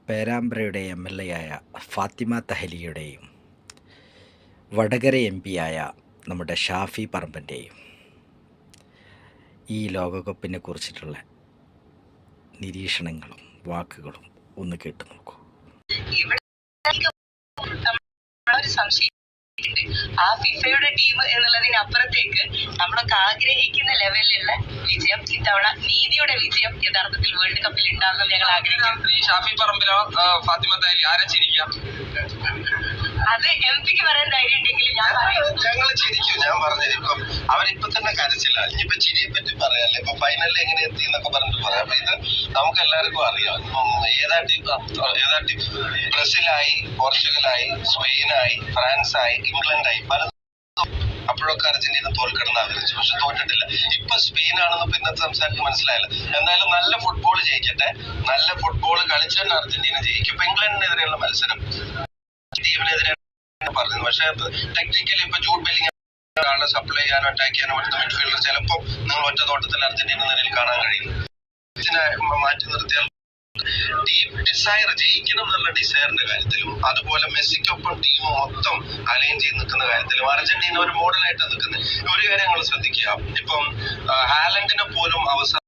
പേരാമ്പ്രയുടെ MLA ആയ Fathima തഹലിയുടെയും Vadakara MP ആയ നമ്മുടെ ഷാഫി പറമ്പൻ്റെയും ഈ ലോകകപ്പിനെ കുറിച്ചിട്ടുള്ള നിരീക്ഷണങ്ങളും വാക്കുകളും ഒന്ന് കേട്ടു നോക്കൂ. ആ ഫിഫയുടെ ടീം എന്നുള്ളതിനപ്പുറത്തേക്ക് നമ്മളൊക്കെ ആഗ്രഹിക്കുന്ന ലെവലിലുള്ള വിജയം ഇത്തവണ നീതിയുടെ വിജയം യഥാർത്ഥത്തിൽ വേൾഡ് കപ്പിൽ ഉണ്ടാകുമെന്ന് ഞങ്ങൾ ആഗ്രഹിക്കുന്നു. ഷാഫി പറമ്പിലോ ഫാത്തിമ തഹലി ആരെ ചിരിക്കാം? അത് MP-ക്ക് പറയാൻ ധൈര്യം ഉണ്ടെങ്കിൽ ഞങ്ങൾ ചിരിക്കും. ഞാൻ പറഞ്ഞത് ഇപ്പം അവരിപ്പൊ തന്നെ കരച്ചില്ല. ഇനിയിപ്പൊ ചിരിയെ പറ്റി പറയാല്ലേ, ഇപ്പൊ ഫൈനലിൽ എങ്ങനെ എത്തി എന്നൊക്കെ പറഞ്ഞിട്ട് പറയാം. അപ്പൊ ഇത് നമുക്ക് എല്ലാവർക്കും അറിയാം. ഏതാ ടീം ബ്രസീലായി, പോർച്ചുഗലായി, സ്പെയിനായി, ഫ്രാൻസായി, ഇംഗ്ലണ്ടായി, പല അപ്പോഴൊക്കെ അർജന്റീന തോൽക്കണം ആഗ്രഹിച്ചു, പക്ഷെ തോറ്റിട്ടില്ല. ഇപ്പൊ സ്പെയിൻ ആണെന്ന് ഇന്നത്തെ സംസാരത്തിൽ മനസ്സിലായില്ല. എന്തായാലും നല്ല ഫുട്ബോൾ ജയിക്കട്ടെ. നല്ല ഫുട്ബോൾ കളിച്ചാൽ അർജന്റീന ജയിക്കും. ഇപ്പൊ ഇംഗ്ലണ്ടിനെതിരെയുള്ള മത്സരം ടീമിനെതിരെ പറഞ്ഞത്, പക്ഷെ ടെക്നിക്കലി ഇപ്പൊ ജൂഡ് ബെല്ലിംഗ് ആളെ സപ്ലൈ ചെയ്യാനോ അറ്റാക്ക് ചെയ്യാനോ പറ്റുന്ന മിഡ്ഫീൽഡർ ചിലപ്പോൾ നിങ്ങൾ ഒറ്റ നോട്ടത്തിൽ അർജന്റീന നിലയിൽ കാണാൻ കഴിയും. ഇതിനെ മാറ്റി നിർത്തിയാൽ ടീം ഡിസയർ ജയിക്കണം എന്നുള്ള ഡിസയറിന്റെ കാര്യത്തിലും അതുപോലെ മെസ്സിക്കൊപ്പം ടീം മൊത്തം അലൈൻ ചെയ്ത് നിൽക്കുന്ന കാര്യത്തിലും അർജന്റീന ഒരു മോഡലായിട്ട് നിൽക്കുന്നത്. ഒരു കാര്യം നിങ്ങൾ ശ്രദ്ധിക്കുക, ഇപ്പം ഹാലൻഡിനെ പോലും അവസാനം